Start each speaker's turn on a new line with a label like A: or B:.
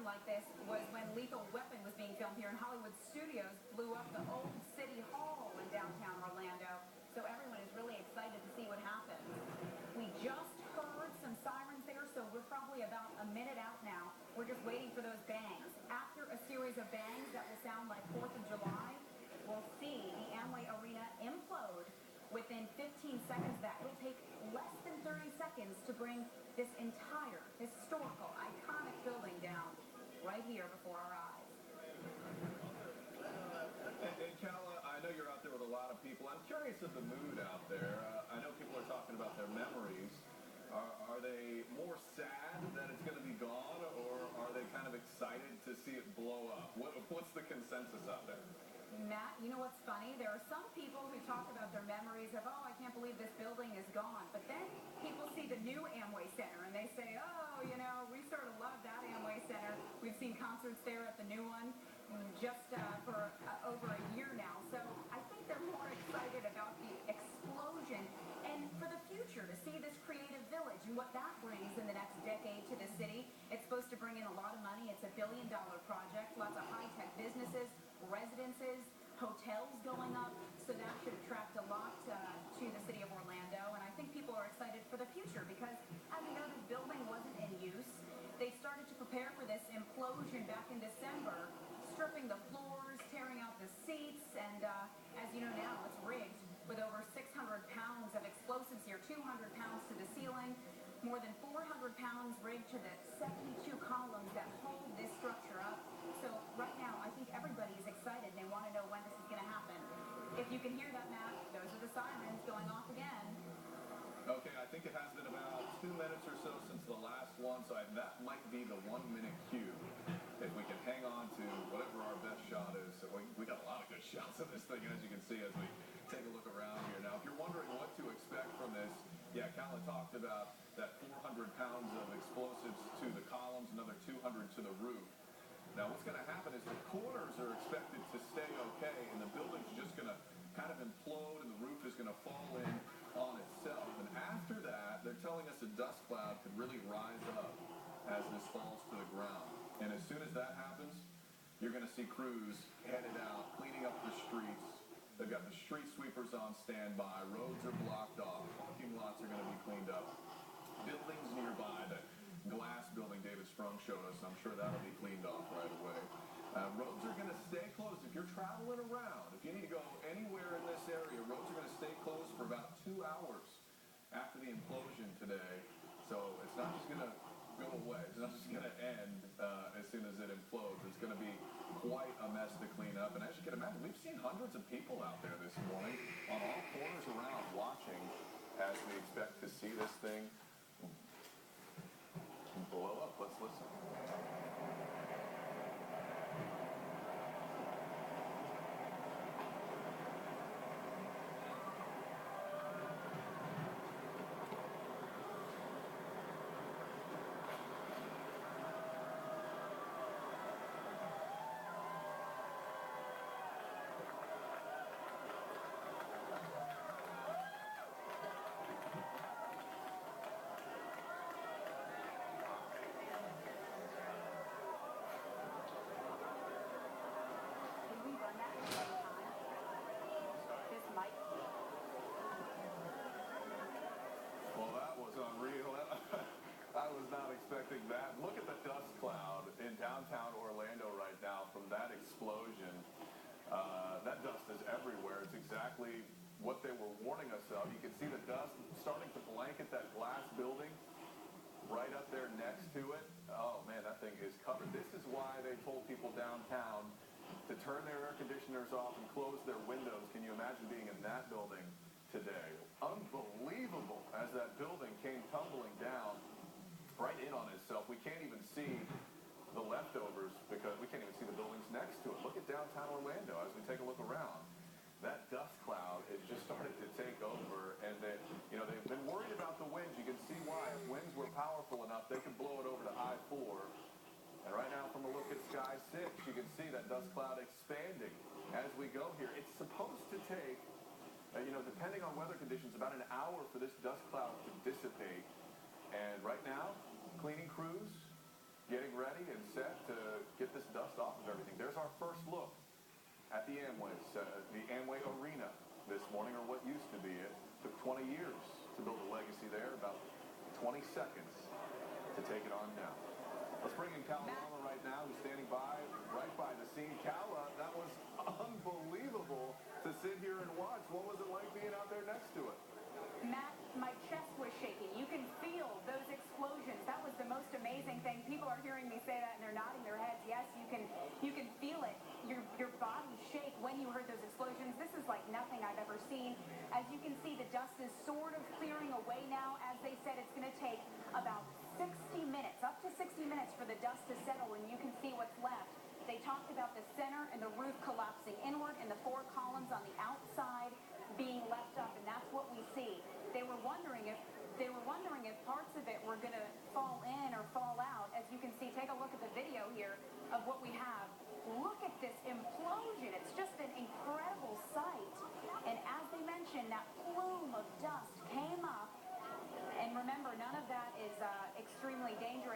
A: time like this was when Lethal Weapon was being filmed here in Hollywood Studios, blew up the old City Hall in downtown Orlando. So everyone is really excited to see what happens. We just heard some sirens there, so we're probably about a minute out now. We're just waiting for those bangs. After a series of bangs that will sound like 4th of July, we'll see the Amway Arena implode. Within 15 seconds, that will take less than 30 seconds to bring this entire historical, iconic building down right here before our eyes.
B: And Calla, I know you're out there with a lot of people. I'm curious of the mood out there. I know people are talking about their memories. Are they more sad that it's going to be gone, or are they kind of excited to see it blow up? What's the consensus out there?
A: Matt, you know what's funny? There are some people who talk about their memories of, oh, I can't believe this building is gone. But then people see the new Amway Center and they say, oh, you know, we sort of love that Amway Center. We've seen concerts there at the new one just for over a year now. So I think they're more excited about the explosion and for the future to see this creative village and what that brings in the next decade to the city. It's supposed to bring in a lot of money. It's a $1 billion project, lots of high-tech businesses, residences, hotels going up, so that should attract a lot to the city of Orlando. And I think people are excited for the future because, as you know, this building wasn't in use. They started to prepare for this implosion back in December, stripping the floors, tearing out the seats, and as you know now, it's rigged with over 600 pounds of explosives here, 200 pounds to the ceiling, more than 400 pounds rigged to the 72 columns that hold this structure up. So right now, I think everybody is excited. They want to know when this is going to happen. If you can hear that, Matt, those are the sirens going off again.
B: Okay, I think it has been about 2 minutes or so since the last one, so that might be the 1-minute cue. If we can hang on to whatever our best shot is. So we got a lot of good shots of this thing, as you can see, as we take a look around here. Now, if you're wondering what to expect from this, yeah, Calla talked about that 400 pounds of explosives to the columns, another 200 to the roof. Now, what's going to happen is the corners are expected to stay okay, and the building's just going to kind of implode, and the roof is going to fall in on itself. And after that, they're telling us a dust cloud could really rise up as this falls to the ground. And as soon as that happens, you're going to see crews headed out, cleaning up the streets. They've got the street sweepers on standby. Roads are blocked off. Parking lots are going to be cleaned up. Buildings nearby, the glass building David Sprung showed us, I'm sure that'll be cleaned off right away. Roads are going to stay closed. If you're traveling around, if you need to go anywhere in this area, roads are going to stay closed for about 2 hours after the implosion today. So it's not just going to go away. It's not just going to end as soon as it implodes. It's going to be quite a mess to clean up. And as you can imagine, we've seen hundreds of people out there this morning on all corners around watching as we expect to see this thing blow up. Let's listen. Expecting that. Look at the dust cloud in downtown Orlando right now from that explosion. That dust is everywhere. It's exactly what they were warning us of. You can see the dust starting to blanket that glass building right up there next to it. Oh man, that thing is covered. This is why they told people downtown to turn their air conditioners off and close their windows. Can you imagine being in that building today? Unbelievable as that building came tumbling down right in on itself. We can't even see the leftovers because we can't even see the buildings next to it. Look at downtown Orlando as we take a look around. That dust cloud has just started to take over, and they've been worried about the winds. You can see why. If winds were powerful enough, they could blow it over to I-4. And right now, from a look at Sky 6, you can see that dust cloud expanding as we go here. It's supposed to take, depending on weather conditions, about an hour for this dust cloud to dissipate. And right now, cleaning crews getting ready and set to get this dust off of everything. There's our first look at the Amway Arena this morning, or what used to be. It took 20 years to build a legacy there, about 20 seconds to take it on now. Let's bring in Cal Lama right now, who's standing right by the scene. Cal, that was unbelievable to sit here and watch. What was it like being out there next to it?
A: Matt, my chest was shaking. You can feel those explosions. That was the most amazing thing. People are hearing me say that and they're nodding their heads. Yes, you can feel it. Your body shake when you heard those explosions. This is like nothing I've ever seen. As you can see, the dust is sort of clearing away now. As they said, it's going to take about 60 minutes, up to 60 minutes for the dust to settle, and you can see what's left. They talked about the center and the roof collapsing inward and the 4 columns on the outside being left up, and that's what we see. They were wondering if parts of it were going to fall in or fall out. As you can see, take a look at the video here of what we have. Look at this implosion. It's just an incredible sight. And as they mentioned, that plume of dust came up. And remember, none of that is extremely dangerous.